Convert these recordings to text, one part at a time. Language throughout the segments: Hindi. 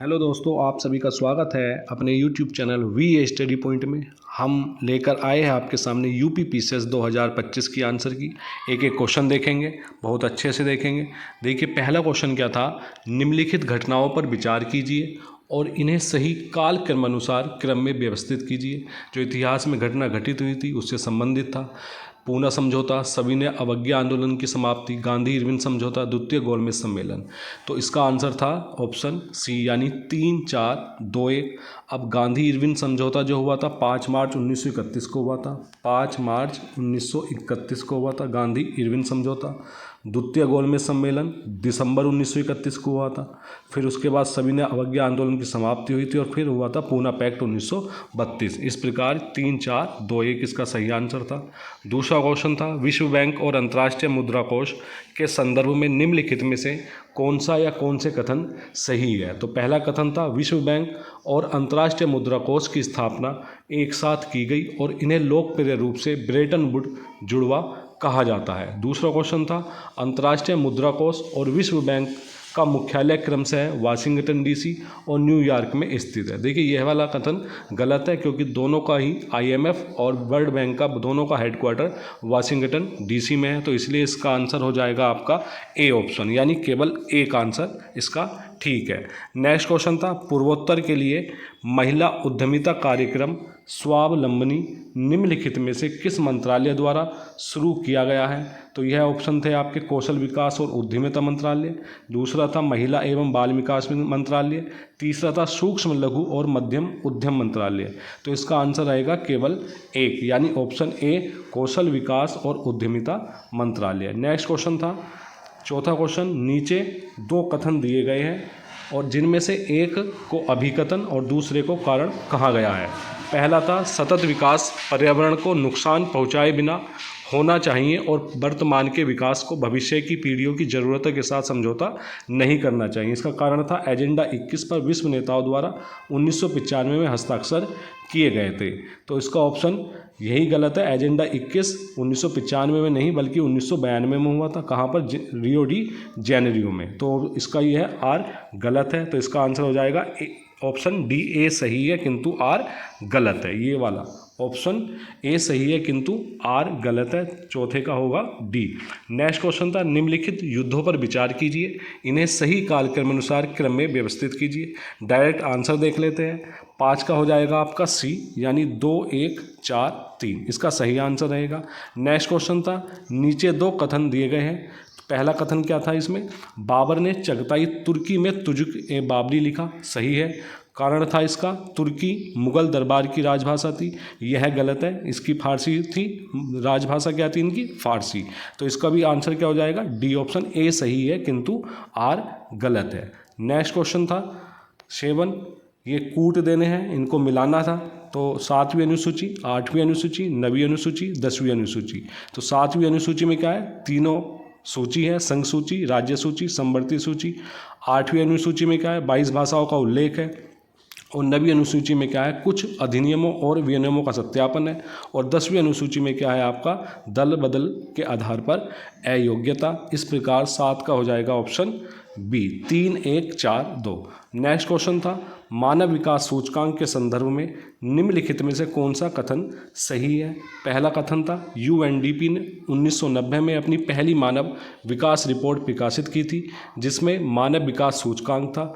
हेलो दोस्तों, आप सभी का स्वागत है अपने YouTube channel we study point में। हम लेकर आए हैं आपके सामने यूपी पीसीएस 2025 की आंसर की एक एक क्वेश्चन देखेंगे, बहुत अच्छे से देखेंगे। देखिए, पहला क्वेश्चन क्या था, निम्नलिखित घटनाओं पर विचार कीजिए और इन्हें सही काल क्रमानुसार क्रम में व्यवस्थित कीजिए। जो इतिहास में घटना घटित हुई थी उससे संबंधित था। पूना समझौता, सविनय अवज्ञा आंदोलन की समाप्ति, गांधी इरविन समझौता, द्वितीय गोलमेज सम्मेलन। तो इसका आंसर था ऑप्शन सी, यानी 3-4-2-1। अब गांधी इरविन समझौता जो हुआ था 5 मार्च 1931 को हुआ था। 5 मार्च 1931 को हुआ था गांधी इरविन समझौता। द्वितीय गोलमेज सम्मेलन दिसंबर 1931 को हुआ था। फिर उसके बाद सविनय अवज्ञा आंदोलन की समाप्ति हुई थी और फिर हुआ था पूना पैक्ट 1932। इस प्रकार 3-4-2-1 इसका सही आंसर था। दूसरा क्वेश्चन था, विश्व बैंक और अंतर्राष्ट्रीय मुद्रा कोष के संदर्भ में निम्नलिखित में से कौन सा या कौन से कथन सही है। तो पहला कथन था, विश्व बैंक और अंतर्राष्ट्रीय मुद्रा कोष की स्थापना एक साथ की गई और इन्हें लोकप्रिय रूप से ब्रेटन वुड जुड़वा कहा जाता है। दूसरा क्वेश्चन था, अंतर्राष्ट्रीय मुद्रा कोष और विश्व बैंक का मुख्यालय क्रमशः वाशिंगटन डीसी और न्यूयॉर्क में स्थित है। देखिए, यह वाला कथन गलत है क्योंकि दोनों का ही आईएमएफ और वर्ल्ड बैंक का दोनों का हेडक्वार्टर वाशिंगटन डीसी में है। तो इसलिए इसका आंसर हो जाएगा आपका ए ऑप्शन, यानी केवल एक आंसर इसका ठीक है। नेक्स्ट क्वेश्चन था, पूर्वोत्तर के लिए महिला उद्यमिता कार्यक्रम स्वावलंबनी निम्नलिखित में से किस मंत्रालय द्वारा शुरू किया गया है। तो यह ऑप्शन थे आपके कौशल विकास और उद्यमिता मंत्रालय, दूसरा था महिला एवं बाल विकास मंत्रालय, तीसरा था सूक्ष्म लघु और मध्यम उद्यम मंत्रालय। तो इसका आंसर रहेगा केवल एक, यानी ऑप्शन ए कौशल विकास और उद्यमिता मंत्रालय। नेक्स्ट क्वेश्चन था, चौथा क्वेश्चन, नीचे दो कथन दिए गए हैं और जिनमें से एक को अभिकथन और दूसरे को कारण कहा गया है। पहला था, सतत विकास पर्यावरण को नुकसान पहुंचाए बिना होना चाहिए और वर्तमान के विकास को भविष्य की पीढ़ियों की ज़रूरतों के साथ समझौता नहीं करना चाहिए। इसका कारण था, एजेंडा 21 पर विश्व नेताओं द्वारा 1995 में हस्ताक्षर किए गए थे। तो इसका ऑप्शन यही गलत है। एजेंडा 21 1995 में नहीं बल्कि 1992 में हुआ था। कहाँ पर? रियो डी जेनेरियो में। तो इसका ये है आर गलत है। तो इसका आंसर हो जाएगा ऑप्शन डी ए सही है किंतु आर गलत है। ये वाला ऑप्शन ए सही है किंतु आर गलत है, चौथे का होगा डी। नेक्स्ट क्वेश्चन था, निम्नलिखित युद्धों पर विचार कीजिए, इन्हें सही कालक्रम अनुसार क्रम में व्यवस्थित कीजिए। डायरेक्ट आंसर देख लेते हैं। 5 का हो जाएगा आपका सी, यानी 2-1-4-3 इसका सही आंसर रहेगा। नेक्स्ट क्वेश्चन था, नीचे दो कथन दिए गए हैं। पहला कथन क्या था इसमें, बाबर ने चगताई तुर्की में तुजुक ए बाबरी लिखा, सही है। कारण था इसका, तुर्की मुगल दरबार की राजभाषा थी, यह गलत है। इसकी फारसी थी, राजभाषा क्या थी इनकी? फारसी। तो इसका भी आंसर क्या हो जाएगा? डी ऑप्शन ए सही है किंतु आर गलत है। नेक्स्ट क्वेश्चन था 7, ये कूट देने हैं, इनको मिलाना था। तो 7वीं अनुसूची, 8वीं अनुसूची, 9वीं अनुसूची, 10वीं अनुसूची। तो 7वीं अनुसूची में क्या है? तीनों सूची है, संघ सूची, राज्य सूची, समवर्ती सूची। 8वीं अनुसूची में क्या है? 22 भाषाओं का उल्लेख है। और 9वीं अनुसूची में क्या है? कुछ अधिनियमों और विनियमों का सत्यापन है। और 10वीं अनुसूची में क्या है आपका? दल बदल के आधार पर अयोग्यता। इस प्रकार 7 का हो जाएगा ऑप्शन बी, 3-1-4-2। नेक्स्ट क्वेश्चन था, मानव विकास सूचकांक के संदर्भ में निम्नलिखित में से कौन सा कथन सही है। पहला कथन था, यूएनडीपी ने 1990 में अपनी पहली मानव विकास रिपोर्ट प्रकाशित की थी जिसमें मानव विकास सूचकांक था।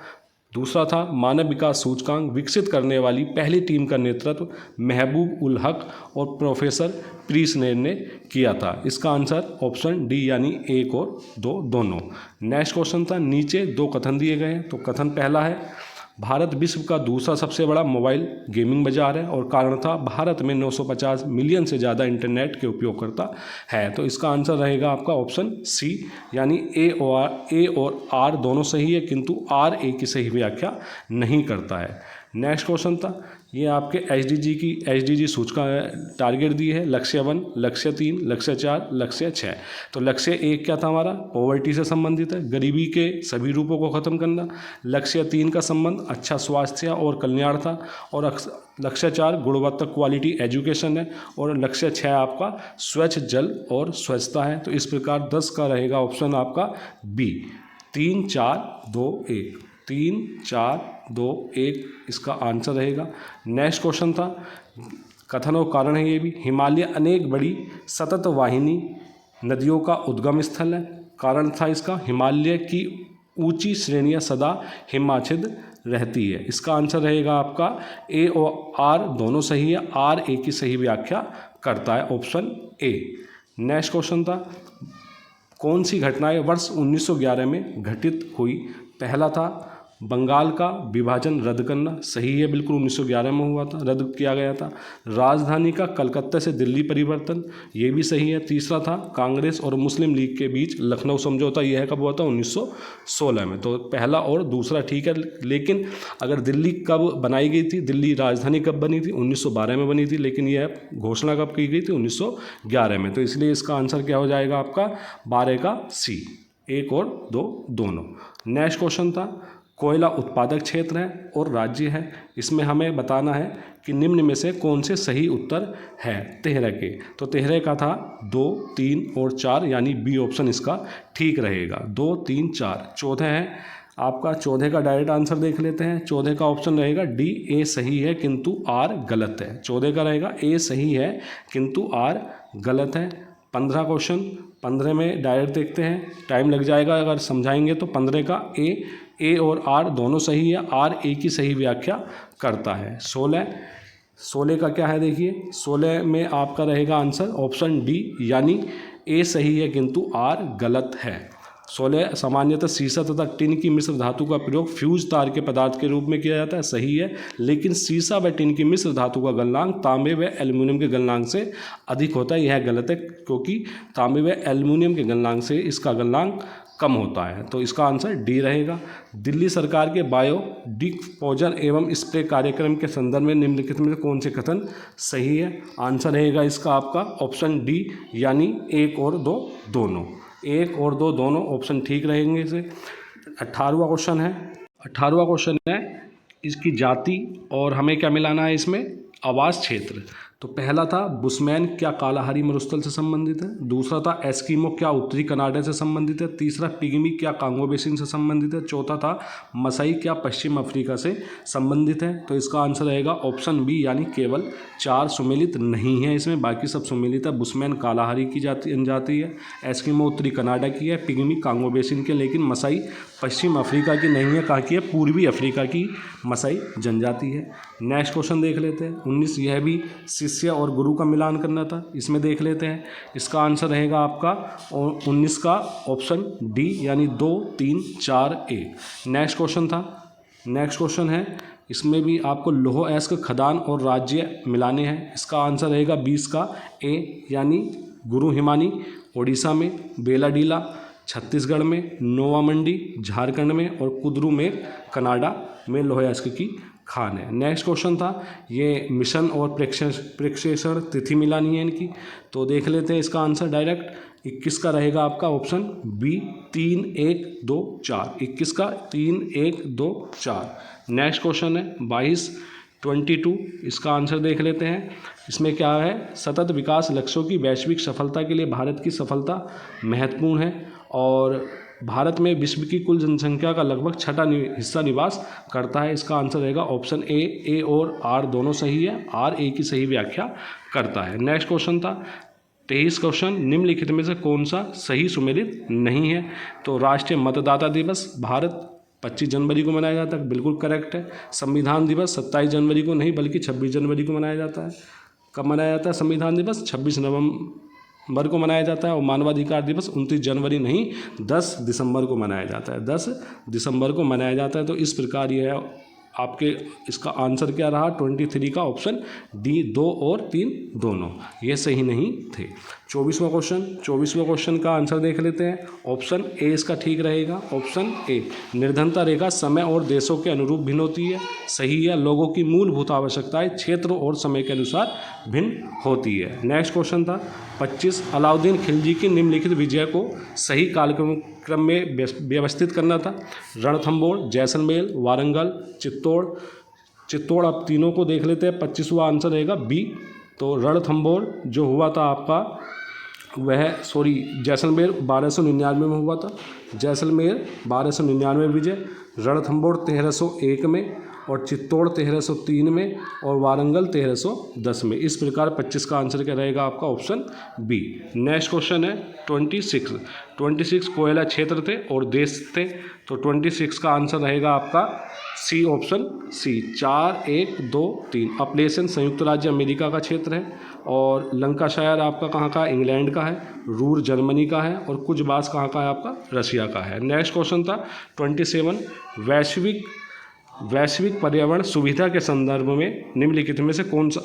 दूसरा था, मानव विकास सूचकांक विकसित करने वाली पहली टीम का नेतृत्व महबूब उल हक और प्रोफेसर प्रीसनेर ने किया था। इसका आंसर ऑप्शन डी, यानी 1 और 2 दोनों। नेक्स्ट क्वेश्चन था, नीचे दो कथन दिए गए हैं। तो कथन पहला है, भारत विश्व का दूसरा सबसे बड़ा मोबाइल गेमिंग बाजार है और कारण था, भारत में 950 मिलियन से ज़्यादा इंटरनेट के उपयोगकर्ता है। तो इसका आंसर रहेगा आपका ऑप्शन सी, यानी ए और आर दोनों सही है किंतु आर ए की सही व्याख्या नहीं करता है। नेक्स्ट क्वेश्चन था, ये आपके एसडीजी सूचका टारगेट दी है, लक्ष्य 1, लक्ष्य 3, लक्ष्य 4, लक्ष्य 6। तो लक्ष्य 1 क्या था हमारा? पॉवर्टी से संबंधित है, गरीबी के सभी रूपों को खत्म करना। लक्ष्य 3 का संबंध अच्छा स्वास्थ्य और कल्याण था। और लक्ष्य 4 गुणवत्ता क्वालिटी एजुकेशन है। और लक्ष्य 6 आपका स्वच्छ जल और स्वच्छता है। तो इस प्रकार 10 का रहेगा ऑप्शन आपका बी, 3-4-2-1, 3-4 2 1 इसका आंसर रहेगा। नेक्स्ट क्वेश्चन था, कथन और कारण है ये भी, हिमालय अनेक बड़ी सतत वाहिनी नदियों का उद्गम स्थल है। कारण था इसका, हिमालय की ऊंची श्रेणियां सदा हिमाच्छिद रहती है। इसका आंसर रहेगा आपका ए और आर दोनों सही है, आर ए की सही व्याख्या करता है, ऑप्शन ए। नेक्स्ट क्वेश्चन था, कौन सी घटनाएं वर्ष 1911 में घटित हुई। पहला था बंगाल का विभाजन रद्द करना, सही है, बिल्कुल 1911 में हुआ था, रद्द किया गया था। राजधानी का कलकत्ता से दिल्ली परिवर्तन, ये भी सही है। तीसरा था कांग्रेस और मुस्लिम लीग के बीच लखनऊ समझौता, यह कब हुआ था, 1916 में। तो पहला और दूसरा ठीक है, लेकिन अगर दिल्ली कब बनाई गई थी, दिल्ली राजधानी कब बनी थी, 1912 में बनी थी, लेकिन यह घोषणा कब की गई थी, 1911 में। तो इसलिए इसका आंसर क्या हो जाएगा आपका 12 का सी, 1 और 2 दोनों। नेक्स्ट क्वेश्चन था, कोयला उत्पादक क्षेत्र है और राज्य है, इसमें हमें बताना है कि निम्न में से कौन से सही उत्तर है 13 के। तो 13 का था 2 3 और 4, यानी बी ऑप्शन इसका ठीक रहेगा, 2 3 4। 14 है आपका, 14 का डायरेक्ट आंसर देख लेते हैं। 14 का ऑप्शन रहेगा डी, ए सही है किंतु आर गलत है। 14 का रहेगा ए सही है किंतु आर गलत है। 15 क्वेश्चन, 15 में डायरेक्ट देखते हैं, टाइम लग जाएगा अगर समझाएंगे तो। 15 का ए और आर दोनों सही है, आर ए की सही व्याख्या करता है। 16 का क्या है देखिए, 16 में आपका रहेगा आंसर ऑप्शन डी, यानी ए सही है किंतु आर गलत है। 16 सामान्यतः सीसा तथा टिन की मिश्र धातु का प्रयोग फ्यूज तार के पदार्थ के रूप में किया जाता है, सही है, लेकिन सीसा व टिन की मिश्र धातु का गलनांक तांबे व एल्युमिनियम के गलनांक से अधिक होता है, यह गलत है, क्योंकि तांबे व एल्युमिनियम के गलनांक से इसका गलनांक कम होता है। तो इसका आंसर डी रहेगा। दिल्ली सरकार के बायो डिस्पोजल एवं स्प्रे कार्यक्रम के संदर्भ में निम्नलिखित में से कौन से कथन सही है। आंसर रहेगा इसका आपका ऑप्शन डी, यानी 1 और 2 दोनों, 1 और 2 दोनों ऑप्शन ठीक रहेंगे इसे। 18वां क्वेश्चन है, 18वां क्वेश्चन है इसकी जाति और हमें क्या मिलाना है इसमें, आवास क्षेत्र। तो पहला था बुशमैन क्या कालाहारी मरुस्थल से संबंधित है। दूसरा था एस्किमो क्या उत्तरी कनाडा से संबंधित है। तीसरा पिग्मी क्या कांगो बेसिन से संबंधित है। चौथा था मसाई क्या पश्चिम अफ्रीका से संबंधित है। तो इसका आंसर रहेगा ऑप्शन बी, यानी केवल 4 सुमेलित नहीं है इसमें, बाकी सब सुमेलित है। बुशमैन कालाहारी की जाति है, एस्किमो उत्तरी कनाडा की है, पिग्मी कांगो बेसिन के, लेकिन मसाई पश्चिम अफ्रीका की नहीं है, कहाँ की है, पूर्वी अफ्रीका की मसाई जनजाति है। नेक्स्ट क्वेश्चन देख लेते हैं 19, यह भी शिष्य और गुरु का मिलान करना था, इसमें देख लेते हैं। इसका आंसर रहेगा आपका 19 का ऑप्शन डी, यानी 2 3 4 ए। नेक्स्ट क्वेश्चन था, नेक्स्ट क्वेश्चन है, इसमें भी आपको लौह अयस्क खदान और राज्य मिलाने हैं। इसका आंसर रहेगा 20 का ए, यानी गुरु हिमानी ओडिशा में, बेलाडीला छत्तीसगढ़ में, नोवा मंडी झारखंड में और कुदरू में कनाडा में लौह अयस्क की खान है। नेक्स्ट क्वेश्चन था, ये मिशन और प्रेक्षेषण तिथि मिलानी है इनकी, तो देख लेते हैं इसका आंसर डायरेक्ट। 21 का रहेगा आपका ऑप्शन बी, 3 1 2 4, 21 का 3 1 2 4। नेक्स्ट क्वेश्चन है 22, इसका आंसर देख लेते हैं। इसमें क्या है, सतत विकास लक्ष्यों की वैश्विक सफलता के लिए भारत की सफलता महत्वपूर्ण है और भारत में विश्व की कुल जनसंख्या का लगभग 6वां हिस्सा निवास करता है। इसका आंसर रहेगा ऑप्शन ए और आर दोनों सही है, आर ए की सही व्याख्या करता है। नेक्स्ट क्वेश्चन था 23 क्वेश्चन, निम्नलिखित में से कौन सा सही सुमेलित नहीं है। तो राष्ट्रीय मतदाता दिवस भारत 25 जनवरी को मनाया जाता है, बिल्कुल करेक्ट है। संविधान दिवस 27 जनवरी को नहीं बल्कि 26 जनवरी को मनाया जाता है। कब मनाया जाता है संविधान दिवस, 26 नवंबर को मनाया जाता है। और मानवाधिकार दिवस 29 जनवरी नहीं 10 दिसंबर को मनाया जाता है, 10 दिसंबर को मनाया जाता है। तो इस प्रकार यह है आपके, इसका आंसर क्या रहा 23 का ऑप्शन डी, 2 और 3 दोनों ये सही नहीं थे। 24वां क्वेश्चन का आंसर देख लेते हैं। ऑप्शन ए इसका ठीक रहेगा, ऑप्शन ए, निर्धनता रेखा समय और देशों के अनुरूप भिन्न होती है, सही है। लोगों की मूलभूत आवश्यकताएं क्षेत्र और समय के अनुसार भिन्न होती है। नेक्स्ट क्वेश्चन था 25, अलाउद्दीन खिलजी की निम्नलिखित विजय को सही कालक्रम में व्यवस्थित करना था। रणथंबोर, जैसलमेर, वारंगल, चित्तौड़। अब तीनों को देख लेते हैं। 25वां आंसर रहेगा बी, तो रणथंबोर जो हुआ था आपका वह जैसलमेर 1299 में हुआ था। जैसलमेर 1299 विजय, रणथंबोर 1301 में, और चित्तौड़ 1303 में, और वारंगल 1310 में। इस प्रकार 25 का आंसर क्या रहेगा आपका? Option B. नेक्स्ट क्वेश्चन है 26 कोयला क्षेत्र थे और देश थे, तो 26 का आंसर रहेगा आपका सी, ऑप्शन सी। 4, 1, 2, 3। अपलेशन संयुक्त राज्य अमेरिका का क्षेत्र है, और लंकाशायर आपका कहाँ का? इंग्लैंड का है। रूर जर्मनी का है, और कुजबास कहाँ का है आपका? रशिया का है। नेक्स्ट क्वेश्चन था 27 वैश्विक पर्यावरण सुविधा के संदर्भ में निम्नलिखित में से कौन सा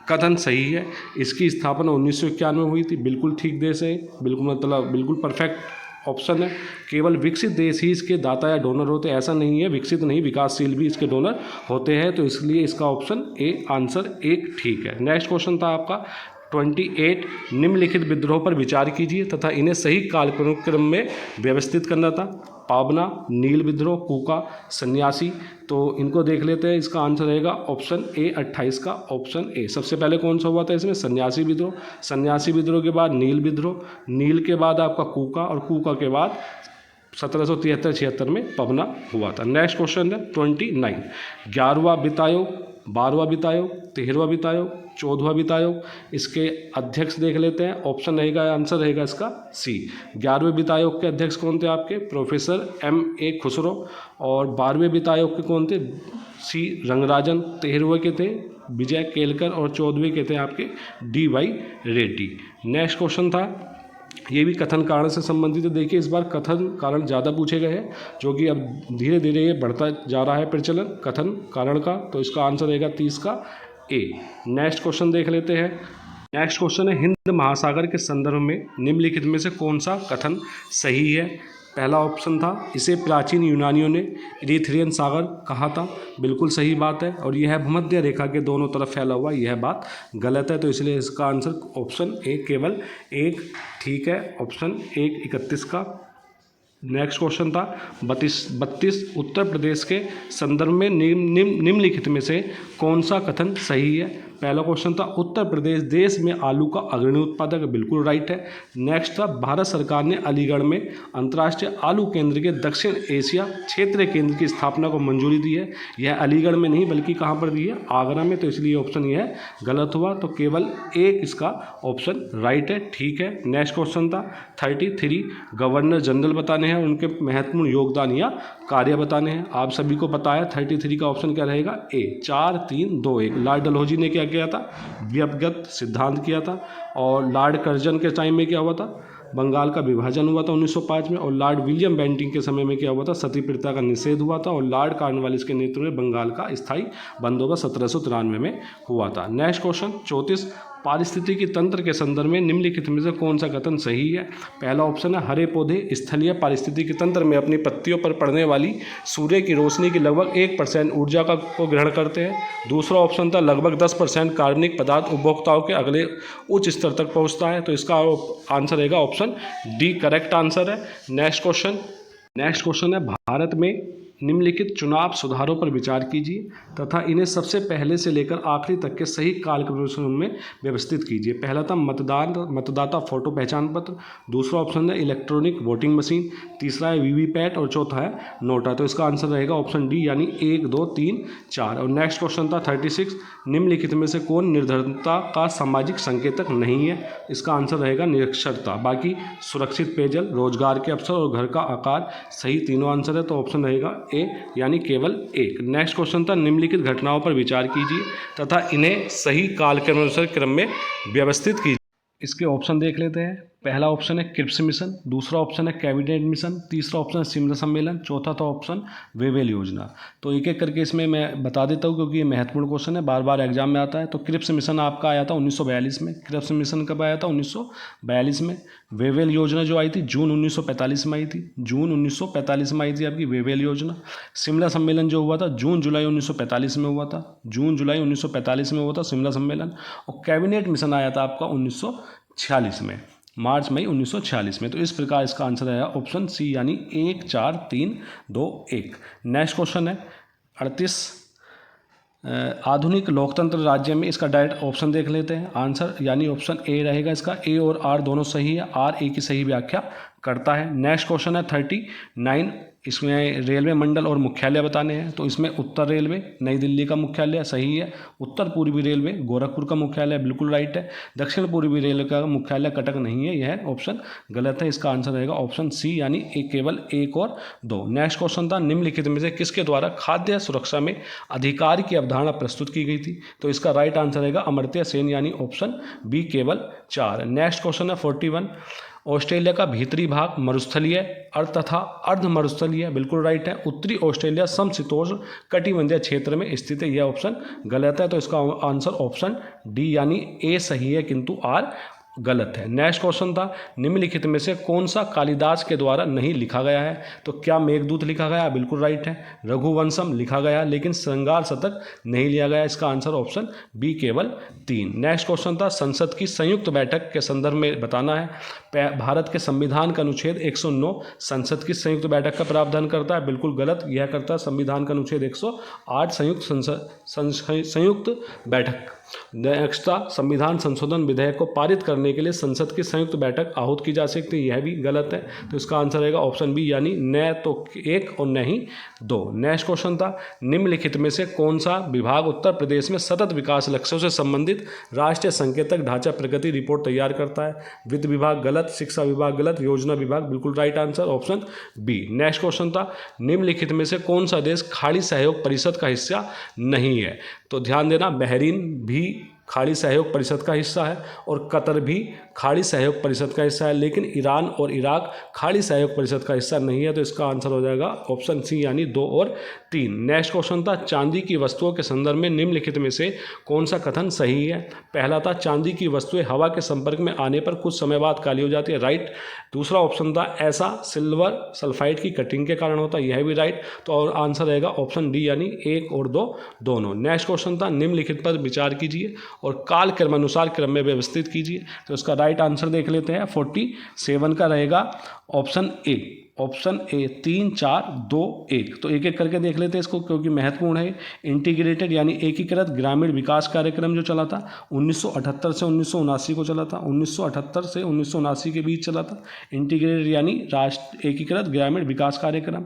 कथन सही है? इसकी स्थापना 1991 में हुई थी। बिल्कुल ठीक देश है, बिल्कुल परफेक्ट ऑप्शन है। केवल विकसित देश ही इसके दाता या डोनर होते हैं, ऐसा नहीं है। विकसित नहीं, विकासशील भी इसके डोनर होते हैं, तो इसलिए इसका ऑप्शन ए, आंसर 1 ठीक है। नेक्स्ट क्वेश्चन था आपका 28 निम्नलिखित विद्रोह पर विचार कीजिए तथा इन्हें सही कालक्रम में व्यवस्थित करना था। पाबना, नील विद्रोह, कूका, सन्यासी। तो इनको देख लेते हैं। इसका आंसर रहेगा ऑप्शन ए, 28 का ऑप्शन ए। सबसे पहले कौन सा हुआ था इसमें? सन्यासी विद्रोह। सन्यासी विद्रोह के बाद नील विद्रोह, नील के बाद आपका कूका, और कूका के बाद 1773-76 में पबना हुआ था। नेक्स्ट क्वेश्चन है 29 11वां वित्त आयोग, 12वां वित्त आयोग, 13वां वित्त आयोग, 14वां वित्त आयोग। इसके अध्यक्ष देख लेते हैं। ऑप्शन रहेगा, आंसर रहेगा इसका सी। 11वें वित्त आयोग के अध्यक्ष कौन थे आपके? Professor M.A. खुसरो। और 12वें वित्त आयोग के कौन थे? सी रंगराजन। 13वें के थे विजय केलकर, और 14वें के थे आपके D.Y. रेड्डी। नेक्स्ट क्वेश्चन था, ये भी कथन कारण से संबंधित है। देखिए इस बार कथन कारण ज़्यादा पूछे गए हैं, जो कि अब धीरे धीरे ये बढ़ता जा रहा है प्रचलन कथन कारण का। तो इसका आंसर रहेगा 30 का ए। नेक्स्ट क्वेश्चन देख लेते हैं। नेक्स्ट क्वेश्चन है हिंद महासागर के संदर्भ में निम्नलिखित में से कौन सा कथन सही है? पहला ऑप्शन था इसे प्राचीन यूनानियों ने इरीथ्रियन सागर कहा था। बिल्कुल सही बात है, और यह भूमध्य रेखा के दोनों तरफ फैला हुआ, यह बात गलत है। तो इसलिए इसका आंसर ऑप्शन ए, केवल 1 ठीक है। ऑप्शन 1 31 का। नेक्स्ट क्वेश्चन था 32 उत्तर प्रदेश के संदर्भ में निम्नलिखित में से कौन सा कथन सही है? पहला क्वेश्चन था उत्तर प्रदेश देश में आलू का अग्रणी उत्पादक, बिल्कुल राइट है। नेक्स्ट था भारत सरकार ने अलीगढ़ में अंतर्राष्ट्रीय आलू केंद्र के दक्षिण एशिया क्षेत्रीय केंद्र की स्थापना को मंजूरी दी है। यह अलीगढ़ में नहीं बल्कि कहाँ पर दी है? आगरा में। तो इसलिए ऑप्शन यह गलत हुआ। तो केवल 1 इसका ऑप्शन राइट है, ठीक है। नेक्स्ट क्वेश्चन था 33 गवर्नर जनरल बताने हैं, उनके महत्वपूर्ण योगदान या कार्य बताने हैं। आप सभी को पता है 33 का ऑप्शन क्या रहेगा? ए। 4, 3, 2, 1। लॉर्ड डलहौजी ने क्या किया था? व्यक्तिगत सिद्धांत किया था। और लॉर्ड कर्जन के टाइम में क्या हुआ था? बंगाल का विभाजन हुआ था 1905 में। और लॉर्ड विलियम बेंटिंग के समय में क्या हुआ था? सती प्रथा का निषेध हुआ था। और लॉर्ड कॉर्नवालिस के नेतृत्व में बंगाल का स्थायी बंदोबस्त 1793 में हुआ था। नेक्स्ट क्वेश्चन 34 पारिस्थितिकी तंत्र के संदर्भ में निम्नलिखित में से कौन सा कथन सही है? पहला ऑप्शन है हरे पौधे स्थलीय पारिस्थितिकी तंत्र में अपनी पत्तियों पर पड़ने वाली सूर्य की रोशनी की लगभग 1% ऊर्जा को ग्रहण करते हैं। दूसरा ऑप्शन था लगभग 10% कार्बनिक पदार्थ उपभोक्ताओं के अगले उच्च स्तर तक पहुंचता है। तो इसका आंसर रहेगा ऑप्शन डी, करेक्ट आंसर है। नेक्स्ट क्वेश्चन है भारत में निम्नलिखित चुनाव सुधारों पर विचार कीजिए तथा इन्हें सबसे पहले से लेकर आखिरी तक के सही कालक्रम में व्यवस्थित कीजिए। पहला था मतदाता फोटो पहचान पत्र। दूसरा ऑप्शन है इलेक्ट्रॉनिक वोटिंग मशीन। तीसरा है वीवीपैट, और चौथा है नोटा। तो इसका आंसर रहेगा ऑप्शन डी, यानी 1, 2, 3, 4। और नेक्स्ट क्वेश्चन था 36 निम्नलिखित में से कौन निर्धनता का सामाजिक संकेतक नहीं है? इसका आंसर रहेगा निरक्षरता। बाकी सुरक्षित पेयजल, रोजगार के अवसर और घर का आकार, सही तीनों आंसर है। तो ऑप्शन रहेगा ए, यानी केवल 1। नेक्स्ट क्वेश्चन था निम्नलिखित घटनाओं पर विचार कीजिए तथा इन्हें सही कालक्रम में व्यवस्थित कीजिए। इसके ऑप्शन देख लेते हैं। पहला ऑप्शन है क्रिप्स मिशन, दूसरा ऑप्शन है कैबिनेट मिशन, तीसरा ऑप्शन है शिमला सम्मेलन, चौथा था ऑप्शन वेवेल योजना। तो एक एक करके इसमें मैं बता देता हूँ क्योंकि ये महत्वपूर्ण क्वेश्चन है, बार बार एग्जाम में आता है। तो क्रिप्स मिशन आपका आया था 1942 में। क्रिप्स मिशन कब आया था? 1942 में। वेवेल योजना जो आई थी जून 1945 में आई थी। जून 1945 में आई थी आपकी वेवेल योजना। शिमला सम्मेलन जो हुआ था जून जुलाई 1945 में हुआ था। जून जुलाई 1945 में हुआ था शिमला सम्मेलन। और कैबिनेट मिशन आया था आपका 1946 में, मार्च मई 1946 में। तो इस प्रकार इसका आंसर है ऑप्शन सी, यानी 1, 4, 3, 2, 1। नेक्स्ट क्वेश्चन है 38 आधुनिक लोकतंत्र राज्य में, इसका डायरेक्ट ऑप्शन देख लेते हैं आंसर, यानी ऑप्शन ए रहेगा इसका। ए और आर दोनों सही है, आर ए की सही व्याख्या करता है। नेक्स्ट क्वेश्चन है 39, इसमें रेलवे मंडल और मुख्यालय बताने हैं। तो इसमें उत्तर रेलवे नई दिल्ली का मुख्यालय सही है, उत्तर पूर्वी रेलवे गोरखपुर का मुख्यालय बिल्कुल राइट है, दक्षिण पूर्वी रेलवे का मुख्यालय कटक नहीं है, यह ऑप्शन गलत है। इसका आंसर रहेगा ऑप्शन सी, यानी केवल 1 और 2। नेक्स्ट क्वेश्चन था निम्नलिखित में से किसके द्वारा खाद्य सुरक्षा में अधिकार की अवधारणा प्रस्तुत की गई थी। तो इसका राइट आंसर रहेगा अमर्त्य सेन, यानी ऑप्शन बी केवल 4। नेक्स्ट क्वेश्चन है 41, ऑस्ट्रेलिया का भीतरी भाग मरुस्थलीय तथा अर्ध मरुस्थलीय बिल्कुल राइट है। उत्तरी ऑस्ट्रेलिया समशीतोष्ण कटिबंधीय क्षेत्र में स्थित है, यह ऑप्शन गलत है। तो इसका आंसर ऑप्शन डी यानी ए सही है, किंतु आर गलत है। नेक्स्ट क्वेश्चन था निम्नलिखित में से कौन सा कालिदास के द्वारा नहीं लिखा गया है। तो क्या मेघदूत लिखा गया, बिल्कुल राइट है। रघुवंशम लिखा गया, लेकिन श्रृंगार शतक नहीं लिया गया, इसका आंसर ऑप्शन बी केवल 3। नेक्स्ट क्वेश्चन था संसद की संयुक्त बैठक के संदर्भ में बताना है। भारत के संविधान का अनुच्छेद 109 संसद की संयुक्त बैठक का प्रावधान करता है, बिल्कुल गलत। यह करता है संविधान का अनुच्छेद 108 संयुक्त बैठक। नेक्स्ट था संविधान संशोधन विधेयक को पारित करने के लिए संसद की संयुक्त बैठक आहूत की जा सकती है, यह भी गलत है। तो इसका आंसर रहेगा ऑप्शन बी, यानी न तो 1 और न ही 2। नेक्स्ट क्वेश्चन था निम्नलिखित में से कौन सा विभाग उत्तर प्रदेश में सतत विकास लक्ष्यों से संबंधित राष्ट्रीय संकेतक ढांचा प्रगति रिपोर्ट तैयार करता है। वित्त विभाग गलत, शिक्षा विभाग गलत, योजना विभाग बिल्कुल right answer option B. Next question था निम्नलिखित में से कौन सा देश खाड़ी सहयोग परिषद का हिस्सा नहीं है। तो ध्यान देना, बहरीन भी खाड़ी सहयोग परिषद का हिस्सा है और कतर भी खाड़ी सहयोग परिषद का हिस्सा है, लेकिन ईरान और इराक खाड़ी सहयोग परिषद का हिस्सा नहीं है। तो इसका आंसर हो जाएगा ऑप्शन सी, यानी 2 और 3। नेक्स्ट क्वेश्चन था चांदी की वस्तुओं के संदर्भ में निम्नलिखित में से कौन सा कथन सही है। पहला था चांदी की वस्तुएं हवा के संपर्क में आने पर कुछ समय बाद काली हो जाती है, राइट। दूसरा ऑप्शन था ऐसा सिल्वर सल्फाइड की कटिंग के कारण होता है, यह भी राइट। तो और आंसर रहेगा ऑप्शन डी, यानी 1 और 2 दोनों। नेक्स्ट क्वेश्चन था निम्नलिखित पर विचार कीजिए और काल क्रमानुसार क्रम में व्यवस्थित कीजिए। तो इसका राइट आंसर देख लेते हैं, 47 का रहेगा ऑप्शन ए। Option A 3 4 2 1। तो एक एक करके देख लेते हैं इसको, क्योंकि महत्वपूर्ण है। इंटीग्रेटेड यानी एकीकृत ग्रामीण विकास कार्यक्रम जो चला था 1978 से 1979 को चला था, 1978 से 1979 के बीच चला था। इंटीग्रेटेड यानी राष्ट्र एकीकृत ग्रामीण विकास कार्यक्रम।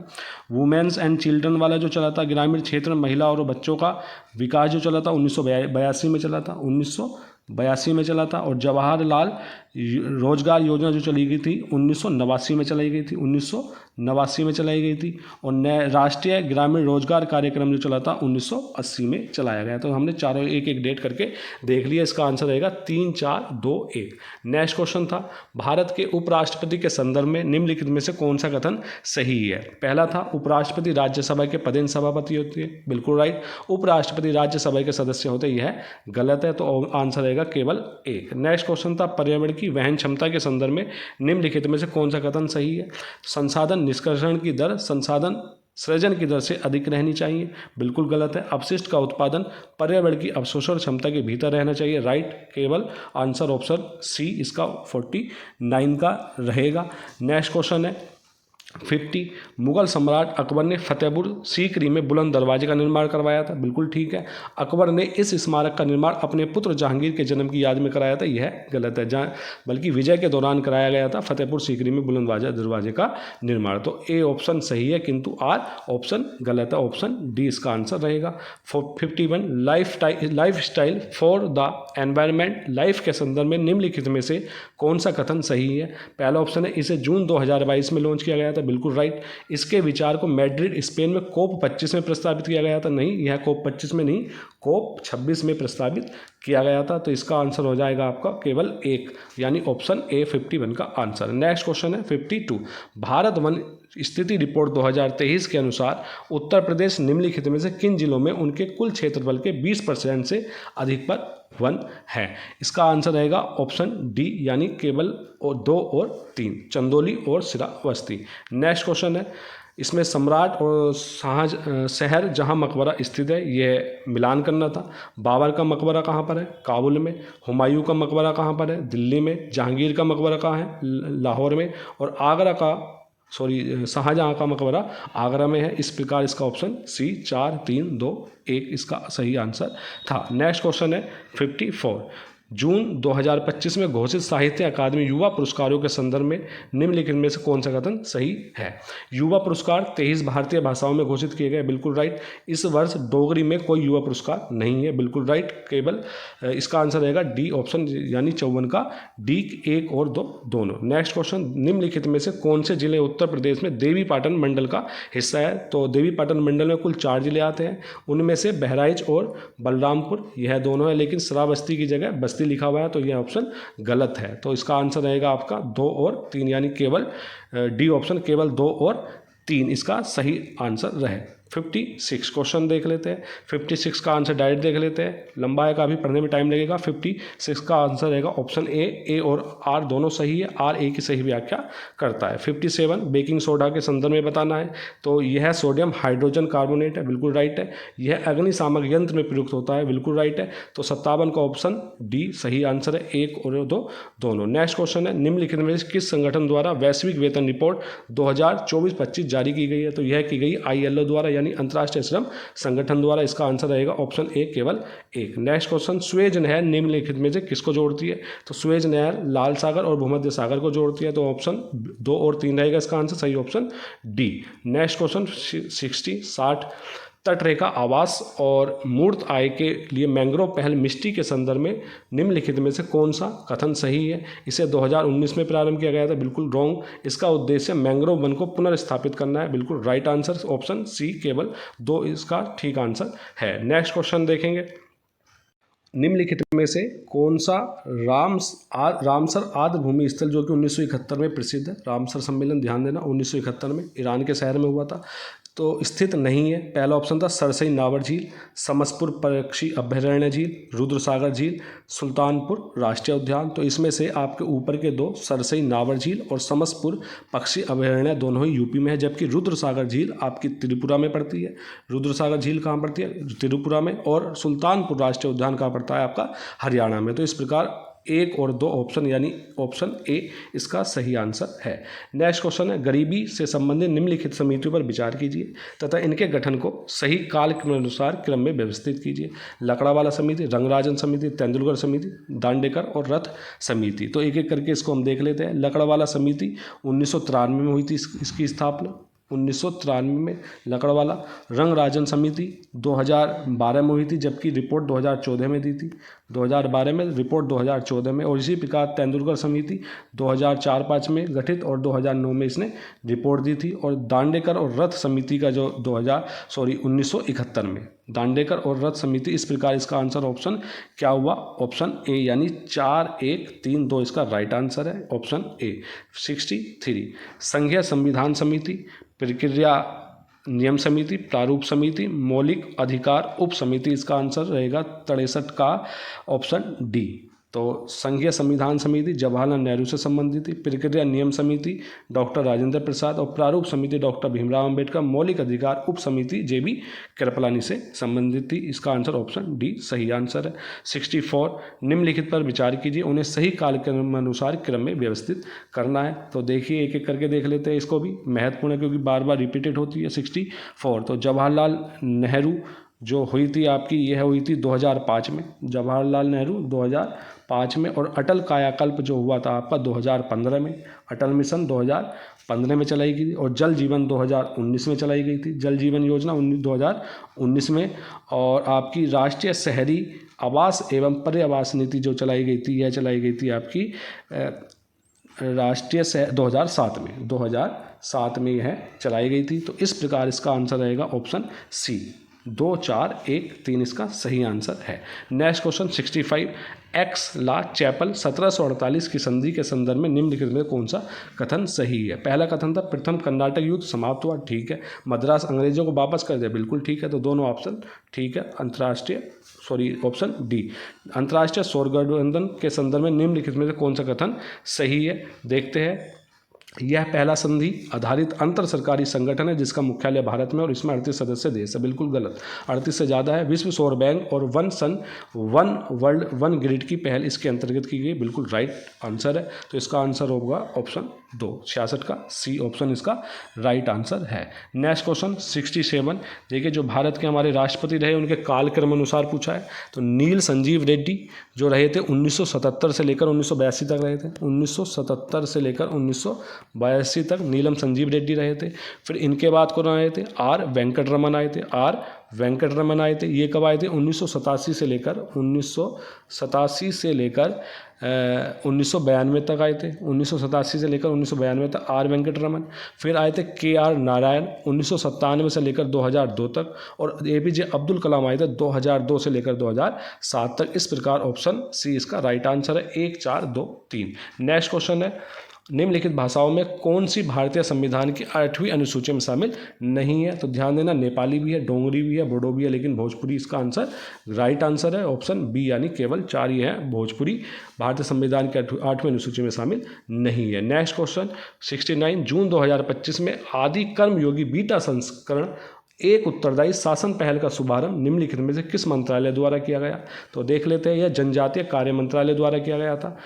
वुमेन्स एंड चिल्ड्रन वाला जो चला था, ग्रामीण क्षेत्र में महिला और बच्चों का विकास जो चला था 1982 में चला था, 1982 में चला था। और जवाहरलाल रोजगार योजना जो चली गई थी 1989 में चलाई गई थी, 1989 में चलाई गई थी। और राष्ट्रीय ग्रामीण रोजगार कार्यक्रम जो चला था 1980 में चलाया गया। तो हमने चारों एक एक डेट करके देख लिया। इसका आंसर रहेगा 3 4 2 1। नेक्स्ट क्वेश्चन था भारत के उपराष्ट्रपति के संदर्भ में निम्नलिखित में से कौन सा कथन सही है। पहला था उपराष्ट्रपति राज्यसभा के पदेन सभापति होते हैं, बिल्कुल राइट। उपराष्ट्रपति राज्यसभा के सदस्य होते, यह गलत है। तो आंसर रहेगा केवल 1। नेक्स्ट क्वेश्चन था पर्यावरण की वहन क्षमता के संदर्भ में निम्नलिखित में से कौन सा कथन सही है। संसाधन निष्कर्षण की दर संसाधन सृजन की दर से अधिक रहनी चाहिए, बिल्कुल गलत है। अपशिष्ट का उत्पादन पर्यावरण की अवशोषण क्षमता के भीतर रहना चाहिए, राइट। केवल आंसर ऑप्शन सी इसका 49 का रहेगा। नेक्स्ट क्वेश्चन है 50, मुगल सम्राट अकबर ने फतेहपुर सीकरी में बुलंद दरवाजे का निर्माण करवाया था, बिल्कुल ठीक है। अकबर ने इस स्मारक का निर्माण अपने पुत्र जहांगीर के जन्म की याद में कराया था, यह गलत है। बल्कि विजय के दौरान कराया गया था फतेहपुर सीकरी में बुलंद दरवाजे का निर्माण। तो ए ऑप्शन सही है, किंतु आर ऑप्शन गलत है, ऑप्शन डी इसका आंसर रहेगा। 51, life style for the environment life के संदर्भ में निम्नलिखित में से कौन सा कथन सही है। पहला ऑप्शन है इसे जून 2022 में लॉन्च किया गया था, बिल्कुल राइट। इसके विचार को मैड्रिड स्पेन में कोप 25 में प्रस्तावित किया गया था, नहीं, यह कोप 25 में नहीं, कोप 26 में प्रस्तावित किया गया था। तो इसका आंसर हो जाएगा आपका केवल 1, यानी ऑप्शन ए 51 का आंसर। नेक्स्ट क्वेश्चन है 52, भारत वन स्थिति रिपोर्ट 2023 के अनुसार उत्तर प्रदेश निम्नलिखित में से किन जिलों में उनके कुल क्षेत्रफल के 20% से अधिक पर वन है। इसका आंसर रहेगा ऑप्शन डी, यानी केवल 2 और 3, चंदौली और श्रावस्ती। नेक्स्ट क्वेश्चन है इसमें सम्राट और शहर जहां मकबरा स्थित है यह मिलान करना था। बाबर का मकबरा कहाँ पर है, काबुल में। हुमायूं का मकबरा कहाँ पर है, दिल्ली में। जहांगीर का मकबरा कहाँ है, लाहौर में। और आगरा का शाहजहाँ का मकबरा आगरा में है। इस प्रकार इसका ऑप्शन सी 4 3 2 1 इसका सही आंसर था। नेक्स्ट क्वेश्चन है 54। जून 2025 में घोषित साहित्य अकादमी युवा पुरस्कारों के संदर्भ में निम्नलिखित में से कौन सा कथन सही है? युवा पुरस्कार 23 भारतीय भाषाओं में घोषित किए गए, बिल्कुल राइट। इस वर्ष डोगरी में कोई युवा पुरस्कार नहीं है, बिल्कुल राइट। केवल इसका आंसर रहेगा डी ऑप्शन, यानी 54 का डी 1 और 2 दोनों। नेक्स्ट क्वेश्चन, निम्नलिखित में से कौन से जिले उत्तर प्रदेश में देवी पाटन मंडल का हिस्सा है? तो देवी पाटन मंडल में कुल 4 जिले आते हैं, उनमें से बहराइच और बलरामपुर यह दोनों है, लेकिन श्रावस्ती की जगह बस्ती लिखा हुआ है, तो यह ऑप्शन गलत है। तो इसका आंसर रहेगा आपका 2 और 3, यानी केवल डी ऑप्शन, केवल 2 और 3 इसका सही आंसर रहे। 56 क्वेश्चन देख लेते हैं। 56 का आंसर डायरेक्ट देख लेते हैं, लंबा है, काफ़ी पढ़ने में टाइम लगेगा। 56 का आंसर रहेगा ऑप्शन ए और आर दोनों सही है। आर ए की सही व्याख्या करता है। 57 बेकिंग सोडा के संदर्भ में बताना है, तो यह सोडियम हाइड्रोजन कार्बोनेट है, बिल्कुल राइट है। यह अग्निशामक यंत्र में प्रयुक्त होता है, बिल्कुल राइट है। तो 57 का ऑप्शन डी सही आंसर है, 1 और 2 दोनों। नेक्स्ट क्वेश्चन है, निम्नलिखित में किस संगठन द्वारा वैश्विक वेतन रिपोर्ट 2024-25 जारी की गई है? तो यह की गई ILO द्वारा, यानी अंतर्राष्ट्रीय श्रम संगठन द्वारा। इसका आंसर रहेगा ऑप्शन ए, केवल 1। नेक्स्ट क्वेश्चन, सुएज नहर निम्नलिखित में से किसको जोड़ती है? तो सुएज नहर लाल सागर और भूमध्य सागर को जोड़ती है, तो ऑप्शन 2 और 3 रहेगा इसका आंसर, सही ऑप्शन डी। नेक्स्ट क्वेश्चन 60 तटरेखा आवास और मूर्त आय के लिए मैंग्रोव पहल मिष्टी के संदर्भ में निम्नलिखित में से कौन सा कथन सही है? इसे 2019 में प्रारंभ किया गया था, बिल्कुल रॉन्ग। इसका उद्देश्य मैंग्रोव वन को पुनर्स्थापित करना है, बिल्कुल राइट आंसर ऑप्शन सी, केवल 2 इसका ठीक आंसर है। नेक्स्ट क्वेश्चन देखेंगे, निम्नलिखित में से कौन सा रामसर आर्द्र भूमि स्थल, जो कि 1971 में प्रसिद्ध है, रामसर सम्मेलन ध्यान देना 1971 में ईरान के शहर में हुआ था, तो स्थित नहीं है? पहला ऑप्शन था सरसई नावर झील, समसपुर पक्षी अभयारण्य झील, रुद्रसागर झील, सुल्तानपुर राष्ट्रीय उद्यान। तो इसमें से आपके ऊपर के 2 सरसई नावर झील और समसपुर पक्षी अभयारण्य दोनों ही यूपी में है, जबकि रुद्रसागर झील आपकी त्रिपुरा में पड़ती है। रुद्रसागर झील कहाँ पड़ती है? त्रिपुरा में। और सुल्तानपुर राष्ट्रीय उद्यान कहाँ पड़ता है? आपका हरियाणा में। तो इस प्रकार 1 और 2 ऑप्शन, यानी ऑप्शन ए इसका सही आंसर है। नेक्स्ट क्वेश्चन है, गरीबी से संबंधित निम्नलिखित समितियों पर विचार कीजिए तथा इनके गठन को सही काल के अनुसार क्रम में व्यवस्थित कीजिए। लकड़ावाला समिति, रंगराजन समिति, तेंदुलकर समिति, दांडेकर और रथ समिति। तो एक एक करके इसको हम देख लेते हैं। लकड़ावाला समिति 1993 में हुई थी इसकी स्थापना, 1993 में लकड़वाला। रंगराजन समिति 2012 में हुई थी, जबकि रिपोर्ट 2014 में दी थी, 2012 में रिपोर्ट 2014 में। और इसी प्रकार तेंदुलकर समिति 2004-5 में गठित और 2009 में इसने रिपोर्ट दी थी। और दांडेकर और रथ समिति का जो 1971 में दांडेकर और रथ समिति। इस प्रकार इसका आंसर ऑप्शन क्या हुआ? ऑप्शन ए, यानी 4 1 3 2 इसका राइट आंसर है, ऑप्शन ए। 63 संघीय संविधान समिति, प्रक्रिया नियम समिति, प्रारूप समिति, मौलिक अधिकार उप समिति। इसका आंसर रहेगा 63 का ऑप्शन डी। तो संघीय संविधान समिति जवाहरलाल नेहरू से संबंधित थी, प्रक्रिया नियम समिति डॉक्टर राजेंद्र प्रसाद और प्रारूप समिति डॉक्टर भीमराव अंबेडकर, मौलिक अधिकार उप समिति JB कृपलानी से संबंधित थी। इसका आंसर ऑप्शन डी सही आंसर है। 64 निम्नलिखित पर विचार कीजिए, उन्हें सही कालक्रम अनुसार क्रम में व्यवस्थित करना है। तो देखिए एक एक करके देख लेते हैं, इसको भी महत्वपूर्ण है क्योंकि बार बार रिपीटेड होती है। 64 तो जवाहरलाल नेहरू जो हुई थी आपकी, यह हुई थी 2005 में, जवाहरलाल नेहरू 2005 में। और अटल कायाकल्प जो हुआ था आपका 2015 में, अटल मिशन 2015 में चलाई गई थी। और जल जीवन 2019 में चलाई गई थी, जल जीवन योजना 2019 में। और आपकी राष्ट्रीय शहरी आवास एवं पर्यावास नीति जो चलाई गई थी, यह चलाई गई थी आपकी राष्ट्रीय 2007 में यह चलाई गई थी। तो इस प्रकार इसका आंसर रहेगा ऑप्शन सी, 2 4 1 3 इसका सही आंसर है। नेक्स्ट क्वेश्चन 65 एक्स ला चैपल 1748 की संधि के संदर्भ में निम्नलिखित में कौन सा कथन सही है? पहला कथन था प्रथम कर्नाटक युद्ध समाप्त हुआ, ठीक है। मद्रास अंग्रेजों को वापस कर दिया, बिल्कुल ठीक है। तो दोनों ऑप्शन ठीक है। ऑप्शन डी अंतर्राष्ट्रीय सौर गठबंधन के संदर्भ में निम्नलिखित में से कौन सा कथन सही है? देखते हैं। यह पहला संधि आधारित अंतर सरकारी संगठन है जिसका मुख्यालय भारत में और इसमें 38 सदस्य देश है, बिल्कुल गलत, 38 से ज़्यादा है। विश्व सौर बैंक और one sun one world one grid की पहल इसके अंतर्गत की गई, बिल्कुल राइट आंसर है। तो इसका आंसर होगा ऑप्शन 2, 66 का सी ऑप्शन इसका राइट आंसर है। नेक्स्ट क्वेश्चन 67, देखिए जो भारत के हमारे राष्ट्रपति रहे उनके कालक्रम अनुसार पूछा है। तो नील संजीव रेड्डी जो रहे थे 1977 से लेकर 1982 तक रहे थे, 1977 से लेकर 1982 तक नीलम संजीव रेड्डी रहे थे। फिर इनके बाद कौन आए थे, आर वेंकटरमन आए थे, आर वेंकटरमन आए थे। ये कब आए थे, 1987 से लेकर 1992 तक आए थे, 1987 से लेकर 1992 तक आर वेंकटरमन। फिर आए थे KR नारायण 1997 से लेकर 2002 तक, और APJ अब्दुल कलाम आए थे 2002 से लेकर 2007 तक। इस प्रकार ऑप्शन सी इसका राइट आंसर है, 1, 4, 2, 3। नेक्स्ट क्वेश्चन है, निम्नलिखित भाषाओं में कौन सी भारतीय संविधान की 8वीं अनुसूची में शामिल नहीं है। तो ध्यान देना, नेपाली भी है, डोंगरी भी है, बोडो भी है, लेकिन भोजपुरी इसका आंसर राइट आंसर है, ऑप्शन बी, यानी केवल 4 ही है भोजपुरी भारतीय संविधान की 8वीं अनुसूची में शामिल नहीं है। नेक्स्ट क्वेश्चन 69, जून 2025 में आदि कर्मयोगी बीटा संस्करण एक उत्तरदायी शासन पहल का शुभारंभ निम्नलिखित में से किस मंत्रालय द्वारा किया गया। तो देख लेते हैं, यह जनजातीय कार्य मंत्रालय द्वारा किया गया था,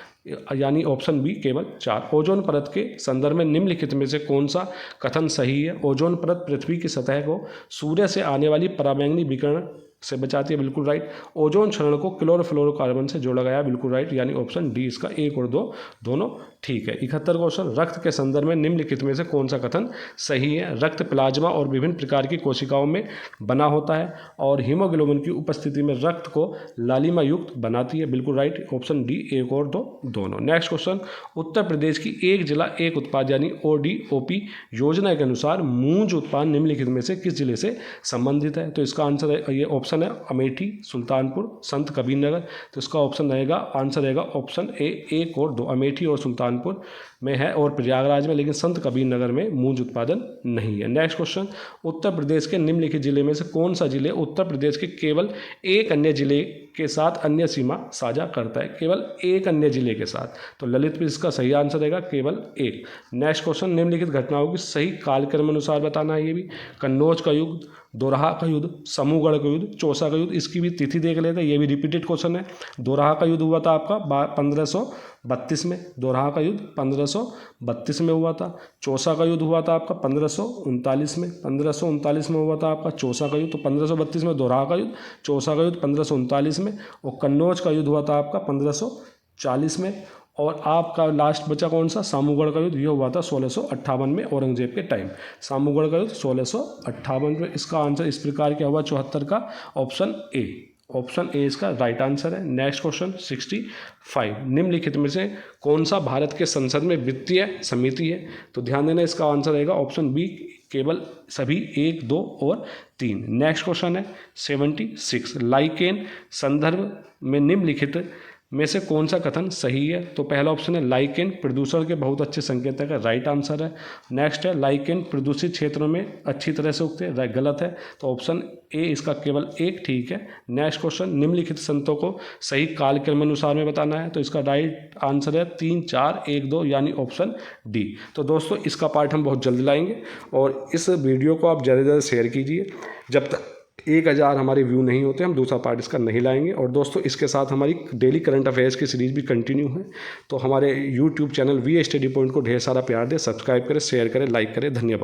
यानी ऑप्शन बी, केवल 4। ओजोन परत के संदर्भ में निम्नलिखित में से कौन सा कथन सही है। ओजोन परत पृथ्वी की सतह को सूर्य से आने वाली पराबैंगनी विकिरण से बचाती है, बिल्कुल राइट। ओजोन क्षरण को क्लोरोफ्लोरोकार्बन से जोड़ा गया है, बिल्कुल राइट, यानी ऑप्शन डी इसका 1 और 2 दोनों ठीक है। 71 क्वेश्चन, रक्त के संदर्भ में निम्नलिखित में से कौन सा कथन सही है। रक्त प्लाज्मा और विभिन्न प्रकार की कोशिकाओं में बना होता है और हीमोग्लोबिन की उपस्थिति में रक्त को लालिमा युक्त बनाती है, बिल्कुल राइट, ऑप्शन डी 1 और 2 दोनों। नेक्स्ट क्वेश्चन, उत्तर प्रदेश की एक जिला एक उत्पाद यानी ODOP योजना के अनुसार मूंज उत्पादन निम्नलिखित में से किस जिले से संबंधित है। तो इसका आंसर है, ये ऑप्शन है अमेठी, सुल्तानपुर, संत कबीरनगर। तो इसका ऑप्शन रहेगा, आंसर रहेगा ऑप्शन ए, 1 और 2। अमेठी और सुल्तानपुर में है और प्रयागराज में, लेकिन संत कबीरनगर में मूंज उत्पादन नहीं है। नेक्स्ट क्वेश्चन, उत्तर प्रदेश के निम्नलिखित जिले में से कौन सा जिले उत्तर प्रदेश के केवल एक अन्य जिले के साथ अन्य सीमा साझा करता है, केवल एक अन्य जिले के साथ। तो ललितपुर इसका सही आंसर रहेगा, केवल 1। नेक्स्ट क्वेश्चन, निम्नलिखित घटनाओं की सही कालक्रम अनुसार बताना है। ये भी कन्नौज का युद्ध, दोराहा का युद्ध, समूहगढ़ का युद्ध, चौसा का युद्ध, इसकी भी तिथि देख लेते हैं। ये भी रिपीटेड क्वेश्चन है। दोराहा का युद्ध हुआ था आपका 1532 में, दोराहा का युद्ध 1532 में हुआ था। चौसा का युद्ध हुआ था आपका 1539 में, 1539 में हुआ था आपका चौसा का युद्ध। तो 1532 में दोराहा का युद्ध, चौसा का युद्ध 1539 में, और कन्नौज का युद्ध हुआ था आपका 1540 में। और आपका लास्ट बचा कौन सा, सामूगढ़ का युद्ध, ये हुआ था 1658 में औरंगजेब के टाइम। सामूगढ़ का युद्ध 1658 में। इसका आंसर इस प्रकार क्या हुआ 74 का, ऑप्शन ए, ऑप्शन ए इसका राइट आंसर है। नेक्स्ट क्वेश्चन 65, निम्नलिखित में से कौन सा भारत के संसद में वित्तीय समिति है। तो ध्यान देना, इसका आंसर रहेगा ऑप्शन बी, केवल सभी 1, 2 और 3। नेक्स्ट क्वेश्चन है 76, लाइकेन संदर्भ में निम्नलिखित में से कौन सा कथन सही है। तो पहला ऑप्शन है लाइकेन प्रदूषण के बहुत अच्छे संकेतक है, राइट आंसर है। नेक्स्ट है लाइकेन प्रदूषित क्षेत्रों में अच्छी तरह से उगते हैं, गलत है। तो ऑप्शन ए इसका केवल 1 ठीक है। नेक्स्ट क्वेश्चन, निम्नलिखित संतों को सही कालक्रम अनुसार में बताना है। तो इसका राइट आंसर है 3, 4, 1, 2, यानी ऑप्शन डी। तो दोस्तों इसका पार्ट हम बहुत जल्द लाएंगे और इस वीडियो को आप ज़्यादा से ज़्यादा शेयर कीजिए। जब तक 1000 हमारे व्यू नहीं होते हम दूसरा पार्ट इसका नहीं लाएंगे। और दोस्तों इसके साथ हमारी डेली करंट अफेयर्स की सीरीज़ भी कंटिन्यू है। तो हमारे YouTube channel we study Point को ढेर सारा प्यार दें, सब्सक्राइब करें, शेयर करें, लाइक करें। धन्यवाद।